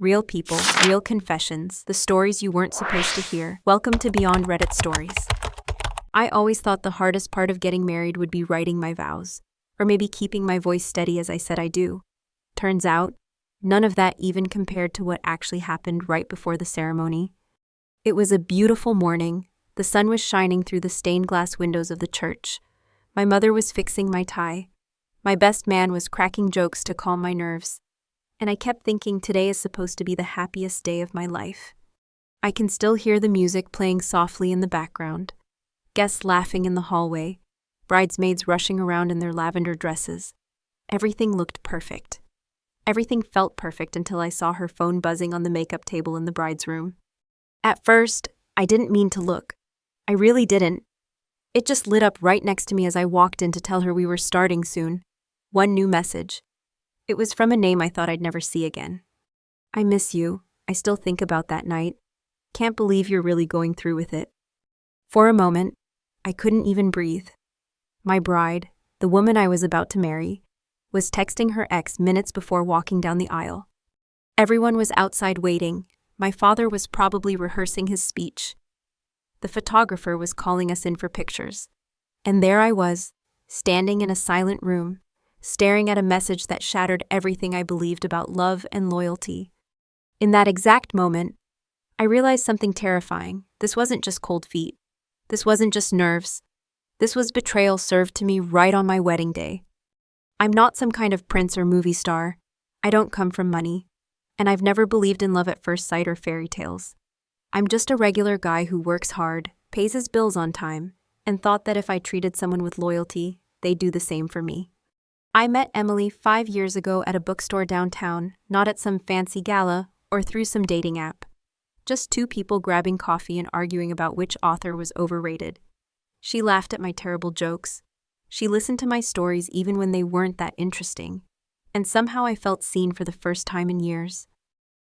Real people, real confessions, the stories you weren't supposed to hear. Welcome to Beyond Reddit Stories. I always thought the hardest part of getting married would be writing my vows, or maybe keeping my voice steady as I said I do. Turns out, none of that even compared to what actually happened right before the ceremony. It was a beautiful morning. The sun was shining through the stained glass windows of the church. My mother was fixing my tie. My best man was cracking jokes to calm my nerves. And I kept thinking today is supposed to be the happiest day of my life. I can still hear the music playing softly in the background, guests laughing in the hallway, bridesmaids rushing around in their lavender dresses. Everything looked perfect. Everything felt perfect until I saw her phone buzzing on the makeup table in the bride's room. At first, I didn't mean to look. I really didn't. It just lit up right next to me as I walked in to tell her we were starting soon. One new message. It was from a name I thought I'd never see again. I miss you. I still think about that night. Can't believe you're really going through with it. For a moment, I couldn't even breathe. My bride, the woman I was about to marry, was texting her ex minutes before walking down the aisle. Everyone was outside waiting. My father was probably rehearsing his speech. The photographer was calling us in for pictures. And there I was, standing in a silent room, staring at a message that shattered everything I believed about love and loyalty. In that exact moment, I realized something terrifying. This wasn't just cold feet. This wasn't just nerves. This was betrayal served to me right on my wedding day. I'm not some kind of prince or movie star. I don't come from money. And I've never believed in love at first sight or fairy tales. I'm just a regular guy who works hard, pays his bills on time, and thought that if I treated someone with loyalty, they'd do the same for me. I met Emily 5 years ago at a bookstore downtown, not at some fancy gala or through some dating app. Just two people grabbing coffee and arguing about which author was overrated. She laughed at my terrible jokes. She listened to my stories even when they weren't that interesting. And somehow I felt seen for the first time in years.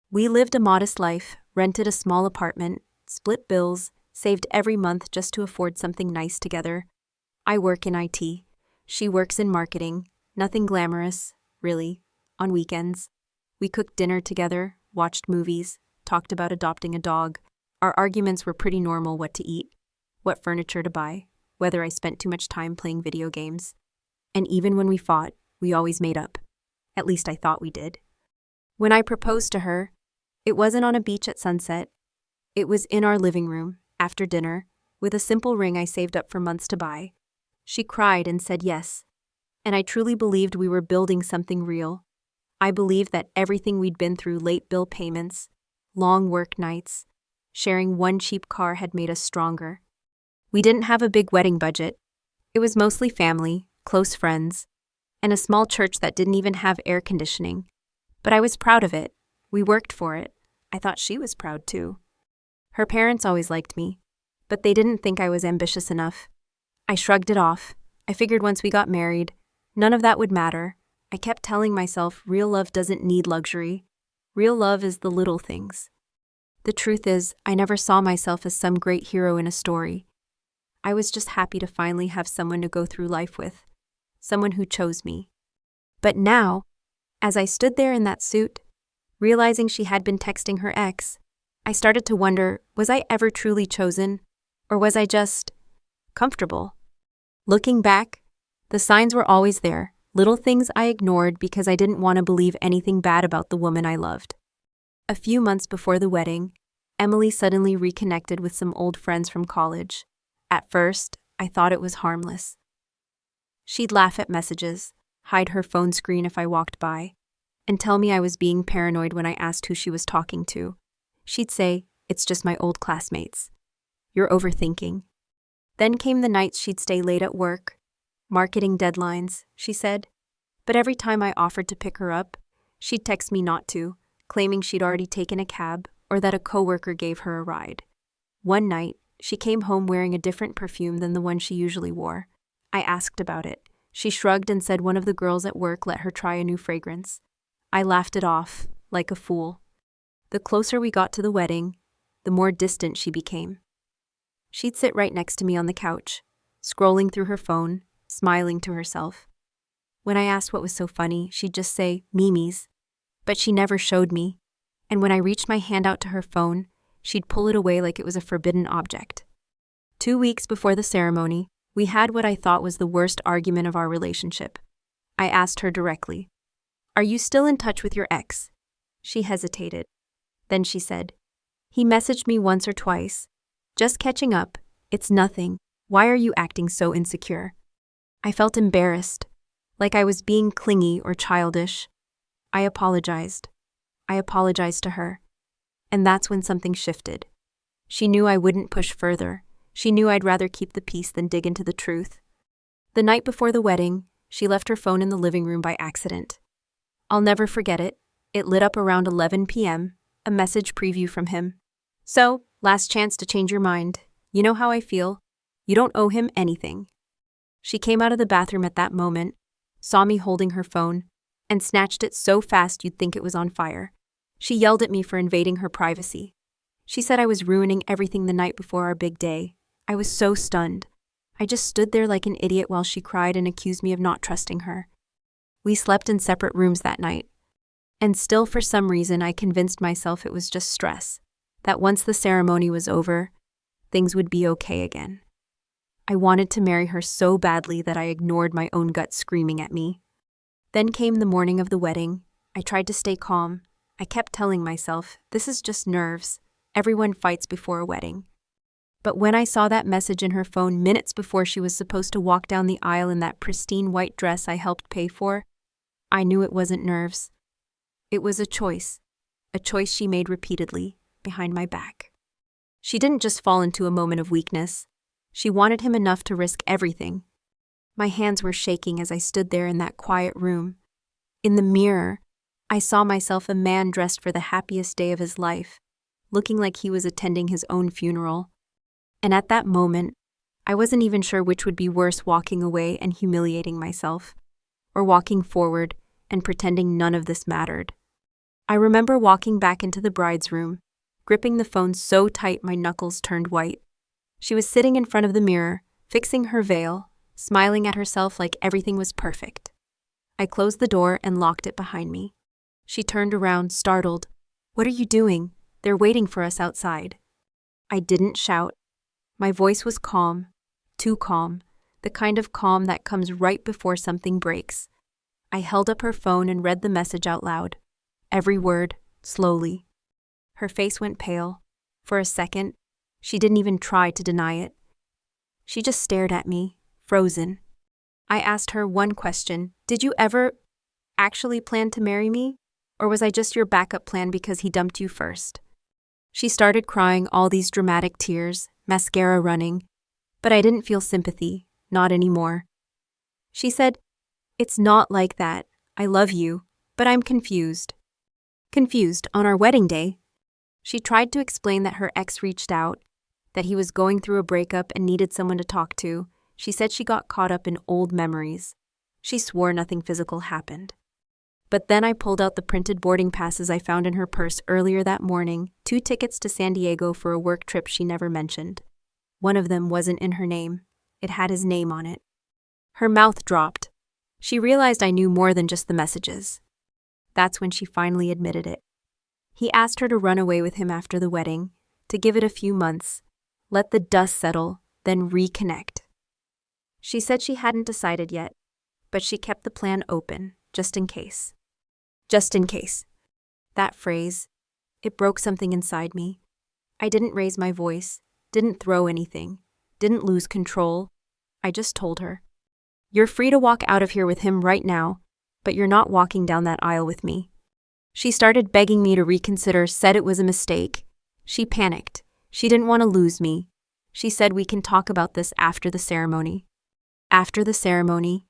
We lived a modest life, rented a small apartment, split bills, saved every month just to afford something nice together. I work in IT. She works in marketing. Nothing glamorous, really, on weekends. We cooked dinner together, watched movies, talked about adopting a dog. Our arguments were pretty normal: what to eat, what furniture to buy, whether I spent too much time playing video games. And even when we fought, we always made up. At least I thought we did. When I proposed to her, it wasn't on a beach at sunset. It was in our living room, after dinner, with a simple ring I saved up for months to buy. She cried and said yes. And I truly believed we were building something real. I believed that everything we'd been through, late bill payments, long work nights, sharing one cheap car, had made us stronger. We didn't have a big wedding budget. It was mostly family, close friends, and a small church that didn't even have air conditioning. But I was proud of it. We worked for it. I thought she was proud too. Her parents always liked me, but they didn't think I was ambitious enough. I shrugged it off. I figured once we got married, none of that would matter. I kept telling myself real love doesn't need luxury. Real love is the little things. The truth is, I never saw myself as some great hero in a story. I was just happy to finally have someone to go through life with, someone who chose me. But now, as I stood there in that suit, realizing she had been texting her ex, I started to wonder, was I ever truly chosen, or was I just comfortable? Looking back, the signs were always there, little things I ignored because I didn't want to believe anything bad about the woman I loved. A few months before the wedding, Emily suddenly reconnected with some old friends from college. At first, I thought it was harmless. She'd laugh at messages, hide her phone screen if I walked by, and tell me I was being paranoid when I asked who she was talking to. She'd say, "It's just my old classmates. You're overthinking." Then came the nights she'd stay late at work. Marketing deadlines, she said. But every time I offered to pick her up, she'd text me not to, claiming she'd already taken a cab or that a coworker gave her a ride. One night, she came home wearing a different perfume than the one she usually wore. I asked about it. She shrugged and said one of the girls at work let her try a new fragrance. I laughed it off, like a fool. The closer we got to the wedding, the more distant she became. She'd sit right next to me on the couch, scrolling through her phone, smiling to herself. When I asked what was so funny, she'd just say, "Mimi's." But she never showed me. and when I reached my hand out to her phone, she'd pull it away like it was a forbidden object. 2 weeks before the ceremony, we had what I thought was the worst argument of our relationship. I asked her directly, "Are you still in touch with your ex?" She hesitated. Then she said, "He messaged me once or twice. Just catching up. It's nothing. Why are you acting so insecure?" I felt embarrassed, like I was being clingy or childish. I apologized. I apologized to her. And that's when something shifted. She knew I wouldn't push further. She knew I'd rather keep the peace than dig into the truth. The night before the wedding, she left her phone in the living room by accident. I'll never forget it. It lit up around 11 p.m., a message preview from him. "So, last chance to change your mind. You know how I feel. You don't owe him anything." She came out of the bathroom at that moment, saw me holding her phone, and snatched it so fast you'd think it was on fire. She yelled at me for invading her privacy. She said I was ruining everything the night before our big day. I was so stunned. I just stood there like an idiot while she cried and accused me of not trusting her. We slept in separate rooms that night. And still, for some reason, I convinced myself it was just stress, that once the ceremony was over, things would be okay again. I wanted to marry her so badly that I ignored my own gut screaming at me. Then came the morning of the wedding. I tried to stay calm. I kept telling myself, this is just nerves. Everyone fights before a wedding. But when I saw that message in her phone minutes before she was supposed to walk down the aisle in that pristine white dress I helped pay for, I knew it wasn't nerves. It was a choice she made repeatedly, behind my back. She didn't just fall into a moment of weakness. She wanted him enough to risk everything. My hands were shaking as I stood there in that quiet room. In the mirror, I saw myself a man dressed for the happiest day of his life, looking like he was attending his own funeral. And at that moment, I wasn't even sure which would be worse, walking away and humiliating myself, or walking forward and pretending none of this mattered. I remember walking back into the bride's room, gripping the phone so tight my knuckles turned white. She was sitting in front of the mirror, fixing her veil, smiling at herself like everything was perfect. I closed the door and locked it behind me. She turned around, startled. "What are you doing? They're waiting for us outside." I didn't shout. My voice was calm, too calm, the kind of calm that comes right before something breaks. I held up her phone and read the message out loud. Every word, slowly. Her face went pale. For a second, she didn't even try to deny it. She just stared at me, frozen. I asked her one question. "Did you ever actually plan to marry me? Or was I just your backup plan because he dumped you first?" She started crying, all these dramatic tears, mascara running. But I didn't feel sympathy, not anymore. She said, "It's not like that. I love you, but I'm confused." Confused on our wedding day? She tried to explain that her ex reached out, that he was going through a breakup and needed someone to talk to. She said she got caught up in old memories. She swore nothing physical happened. But then I pulled out the printed boarding passes I found in her purse earlier that morning, 2 tickets to San Diego for a work trip she never mentioned. One of them wasn't in her name. It had his name on it. Her mouth dropped. She realized I knew more than just the messages. That's when she finally admitted it. He asked her to run away with him after the wedding, to give it a few months, let the dust settle, then reconnect. She said she hadn't decided yet, but she kept the plan open, just in case. Just in case. That phrase, it broke something inside me. I didn't raise my voice, didn't throw anything, didn't lose control. I just told her, "You're free to walk out of here with him right now, but you're not walking down that aisle with me." She started begging me to reconsider, said it was a mistake. She panicked. She didn't want to lose me. She said we can talk about this after the ceremony. After the ceremony,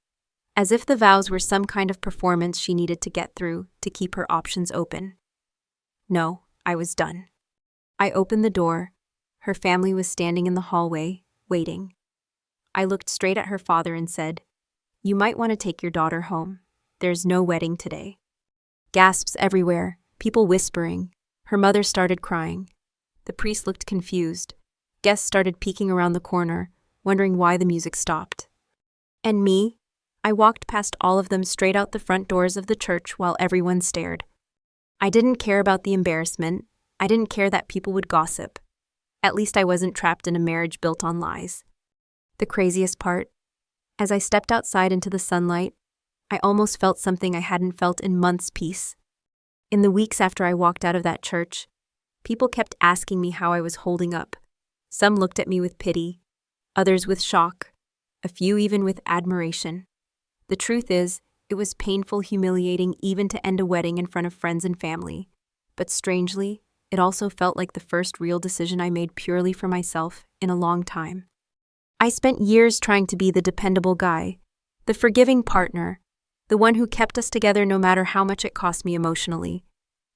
as if the vows were some kind of performance she needed to get through to keep her options open. No, I was done. I opened the door. Her family was standing in the hallway, waiting. I looked straight at her father and said, "You might want to take your daughter home. There's no wedding today." Gasps everywhere, people whispering. Her mother started crying. The priest looked confused. Guests started peeking around the corner, wondering why the music stopped. And me? I walked past all of them straight out the front doors of the church while everyone stared. I didn't care about the embarrassment. I didn't care that people would gossip. At least I wasn't trapped in a marriage built on lies. The craziest part, as I stepped outside into the sunlight, I almost felt something I hadn't felt in months. Peace. In the weeks after I walked out of that church, people kept asking me how I was holding up. Some looked at me with pity, others with shock, a few even with admiration. The truth is, it was painful, humiliating even to end a wedding in front of friends and family. But strangely, it also felt like the first real decision I made purely for myself in a long time. I spent years trying to be the dependable guy, the forgiving partner, the one who kept us together no matter how much it cost me emotionally.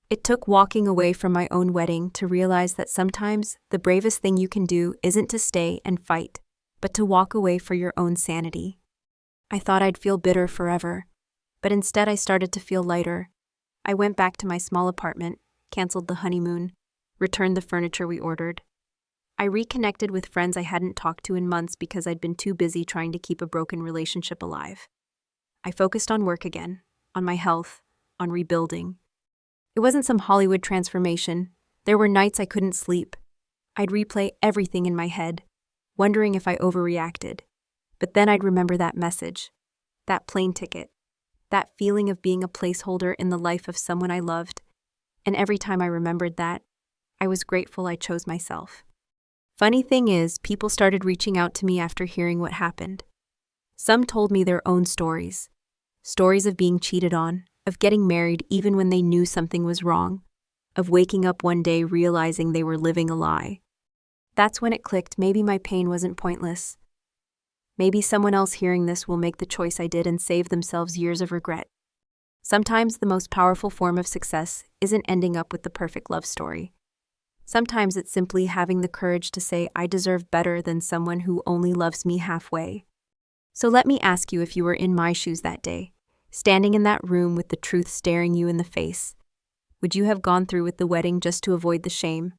It took walking away from my own wedding to realize that sometimes the bravest thing you can do isn't to stay and fight, but to walk away for your own sanity. I thought I'd feel bitter forever, but instead I started to feel lighter. I went back to my small apartment, canceled the honeymoon, returned the furniture we ordered. I reconnected with friends I hadn't talked to in months because I'd been too busy trying to keep a broken relationship alive. I focused on work again, on my health, on rebuilding. It wasn't some Hollywood transformation. There were nights I couldn't sleep. I'd replay everything in my head, wondering if I overreacted. But then I'd remember that message, that plane ticket, that feeling of being a placeholder in the life of someone I loved. And every time I remembered that, I was grateful I chose myself. Funny thing is, people started reaching out to me after hearing what happened. Some told me their own stories of being cheated on, of getting married even when they knew something was wrong, of waking up one day realizing they were living a lie. That's when it clicked. Maybe my pain wasn't pointless. Maybe someone else hearing this will make the choice I did and save themselves years of regret. Sometimes the most powerful form of success isn't ending up with the perfect love story. Sometimes it's simply having the courage to say, I deserve better than someone who only loves me halfway. So let me ask you, if you were in my shoes that day, standing in that room with the truth staring you in the face, would you have gone through with the wedding just to avoid the shame?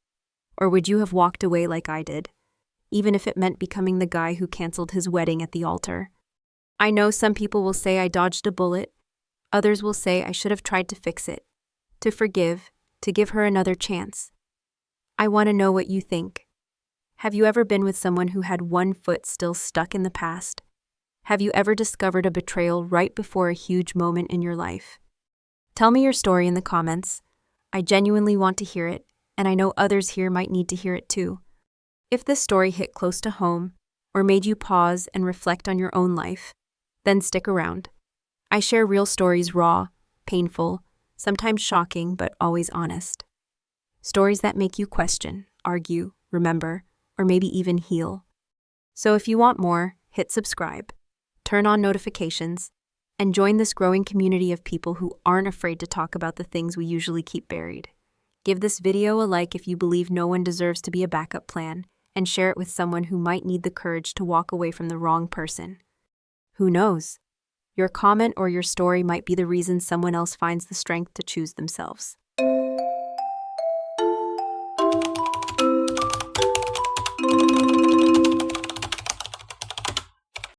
Or would you have walked away like I did, even if it meant becoming the guy who canceled his wedding at the altar? I know some people will say I dodged a bullet. Others will say I should have tried to fix it, to forgive, to give her another chance. I want to know what you think. Have you ever been with someone who had one foot still stuck in the past? Have you ever discovered a betrayal right before a huge moment in your life? Tell me your story in the comments. I genuinely want to hear it, and I know others here might need to hear it too. If this story hit close to home, or made you pause and reflect on your own life, then stick around. I share real stories, raw, painful, sometimes shocking, but always honest. Stories that make you question, argue, remember, or maybe even heal. So if you want more, hit subscribe, turn on notifications, and join this growing community of people who aren't afraid to talk about the things we usually keep buried. Give this video a like if you believe no one deserves to be a backup plan, and share it with someone who might need the courage to walk away from the wrong person. Who knows? Your comment or your story might be the reason someone else finds the strength to choose themselves.